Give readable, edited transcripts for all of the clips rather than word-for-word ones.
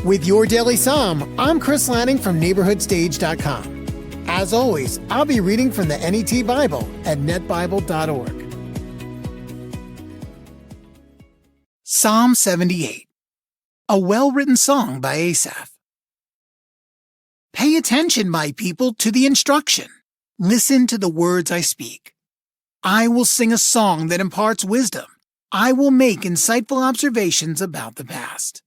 With your Daily Psalm, I'm Chris Lanning from NeighborhoodStage.com. As always, I'll be reading from the NET Bible at netbible.org. Psalm 78, a well-written song by Asaph. Pay attention, my people, to the instruction. Listen to the words I speak. I will sing a song that imparts wisdom. I will make insightful observations about the past.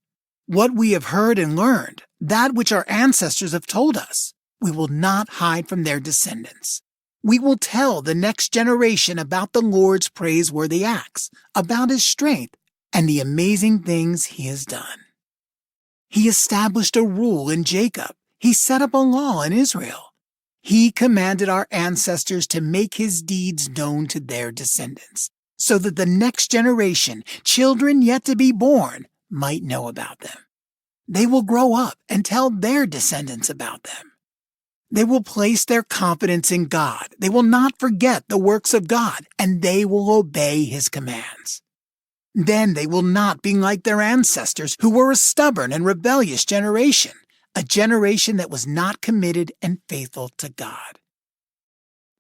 What we have heard and learned, that which our ancestors have told us, we will not hide from their descendants. We will tell the next generation about the Lord's praiseworthy acts, about his strength, and the amazing things he has done. He established a rule in Jacob. He set up a law in Israel. He commanded our ancestors to make his deeds known to their descendants, so that the next generation, children yet to be born, might know about them. They will grow up and tell their descendants about them. They will place their confidence in God. They will not forget the works of God, and they will obey his commands. Then they will not be like their ancestors, who were a stubborn and rebellious generation, a generation that was not committed and faithful to God.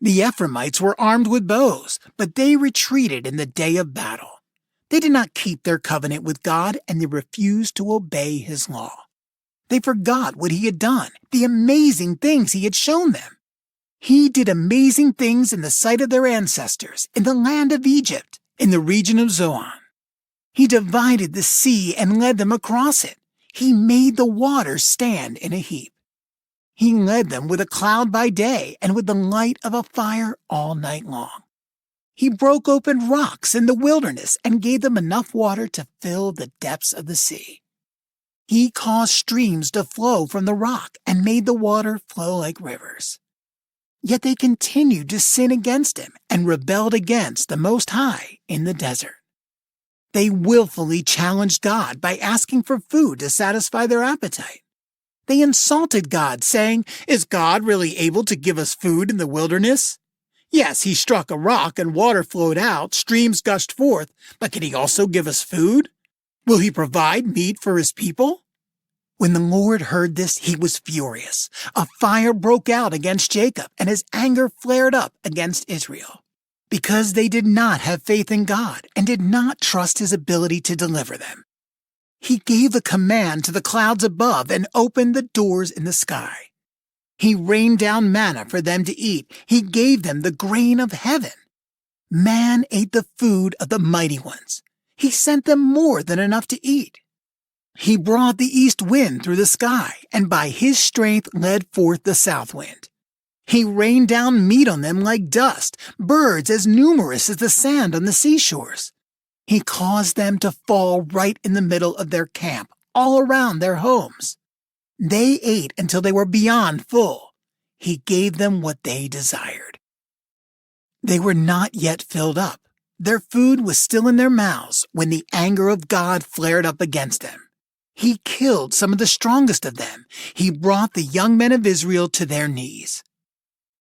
The Ephraimites were armed with bows, but they retreated in the day of battle. They did not keep their covenant with God, and they refused to obey his law. They forgot what he had done, the amazing things he had shown them. He did amazing things in the sight of their ancestors, in the land of Egypt, in the region of Zoan. He divided the sea and led them across it. He made the waters stand in a heap. He led them with a cloud by day and with the light of a fire all night long. He broke open rocks in the wilderness and gave them enough water to fill the depths of the sea. He caused streams to flow from the rock and made the water flow like rivers. Yet they continued to sin against him and rebelled against the Most High in the desert. They willfully challenged God by asking for food to satisfy their appetite. They insulted God, saying, "Is God really able to give us food in the wilderness? Yes, he struck a rock and water flowed out, streams gushed forth, but can he also give us food? Will he provide meat for his people?" When the Lord heard this, he was furious. A fire broke out against Jacob, and his anger flared up against Israel, because they did not have faith in God and did not trust his ability to deliver them. He gave a command to the clouds above and opened the doors in the sky. He rained down manna for them to eat. He gave them the grain of heaven. Man ate the food of the mighty ones. He sent them more than enough to eat. He brought the east wind through the sky, and by his strength led forth the south wind. He rained down meat on them like dust, birds as numerous as the sand on the seashores. He caused them to fall right in the middle of their camp, all around their homes. They ate until they were beyond full. He gave them what they desired. They were not yet filled up. Their food was still in their mouths when the anger of God flared up against them. He killed some of the strongest of them. He brought the young men of Israel to their knees.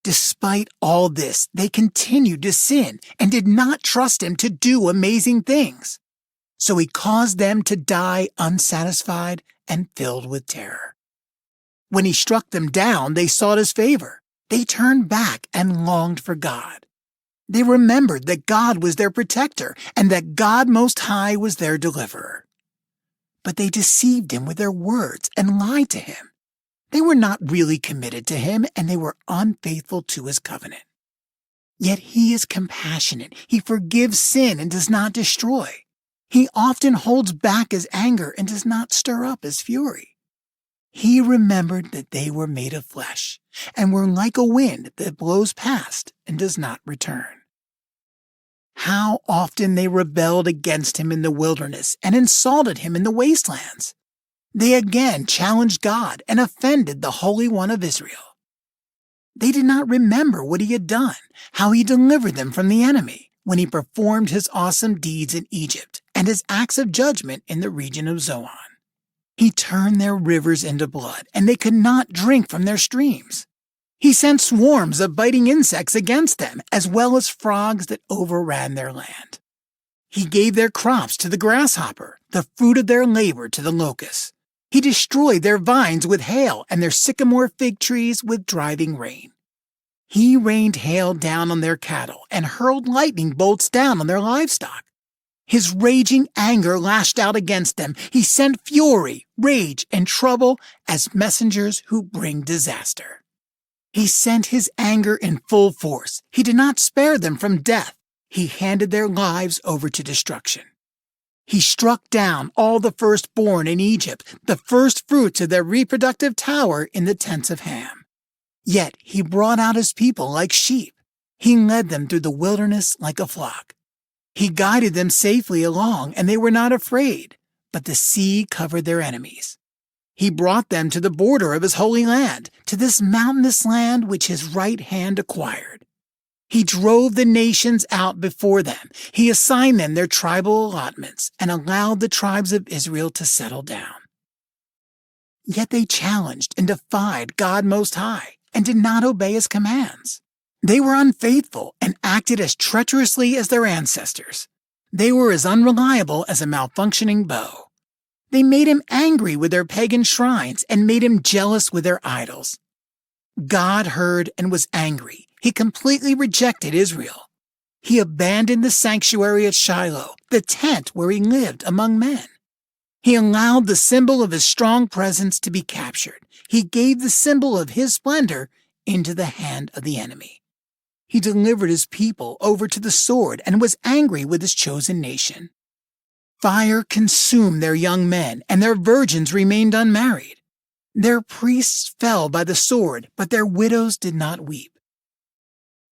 Despite all this, they continued to sin and did not trust him to do amazing things. So he caused them to die unsatisfied and filled with terror. When he struck them down, they sought his favor. They turned back and longed for God. They remembered that God was their protector and that God Most High was their deliverer. But they deceived him with their words and lied to him. They were not really committed to him, and they were unfaithful to his covenant. Yet he is compassionate. He forgives sin and does not destroy. He often holds back his anger and does not stir up his fury. He remembered that they were made of flesh and were like a wind that blows past and does not return. How often they rebelled against him in the wilderness and insulted him in the wastelands. They again challenged God and offended the Holy One of Israel. They did not remember what he had done, how he delivered them from the enemy, when he performed his awesome deeds in Egypt and his acts of judgment in the region of Zoan. He turned their rivers into blood, and they could not drink from their streams. He sent swarms of biting insects against them, as well as frogs that overran their land. He gave their crops to the grasshopper, the fruit of their labor to the locust. He destroyed their vines with hail and their sycamore fig trees with driving rain. He rained hail down on their cattle and hurled lightning bolts down on their livestock. His raging anger lashed out against them. He sent fury, rage, and trouble as messengers who bring disaster. He sent his anger in full force. He did not spare them from death. He handed their lives over to destruction. He struck down all the firstborn in Egypt, the first fruits of their reproductive tower in the tents of Ham. Yet he brought out his people like sheep. He led them through the wilderness like a flock. He guided them safely along, and they were not afraid, but the sea covered their enemies. He brought them to the border of his holy land, to this mountainous land which his right hand acquired. He drove the nations out before them. He assigned them their tribal allotments and allowed the tribes of Israel to settle down. Yet they challenged and defied God Most High and did not obey his commands. They were unfaithful and acted as treacherously as their ancestors. They were as unreliable as a malfunctioning bow. They made him angry with their pagan shrines and made him jealous with their idols. God heard and was angry. He completely rejected Israel. He abandoned the sanctuary at Shiloh, the tent where he lived among men. He allowed the symbol of his strong presence to be captured. He gave the symbol of his splendor into the hand of the enemy. He delivered his people over to the sword and was angry with his chosen nation. Fire consumed their young men, and their virgins remained unmarried. Their priests fell by the sword, but their widows did not weep.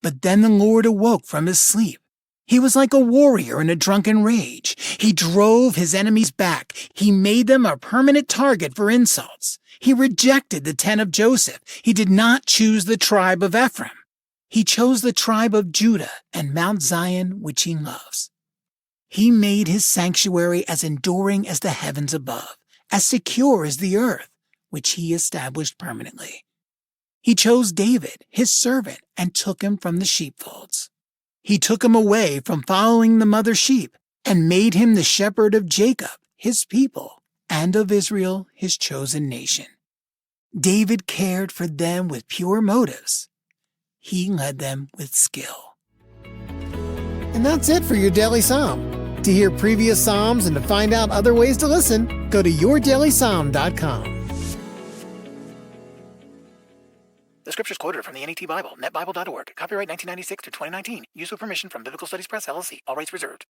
But then the Lord awoke from his sleep. He was like a warrior in a drunken rage. He drove his enemies back. He made them a permanent target for insults. He rejected the tent of Joseph. He did not choose the tribe of Ephraim. He chose the tribe of Judah and Mount Zion, which he loves. He made his sanctuary as enduring as the heavens above, as secure as the earth, which he established permanently. He chose David, his servant, and took him from the sheepfolds. He took him away from following the mother sheep and made him the shepherd of Jacob, his people, and of Israel, his chosen nation. David cared for them with pure motives. He led them with skill. And that's it for your Daily Psalm. To hear previous Psalms and to find out other ways to listen, go to yourdailysong.com. The scriptures quoted are from the NET Bible, netbible.org. Copyright 1996 to 2019. Use with permission from Biblical Studies Press, LLC. All rights reserved.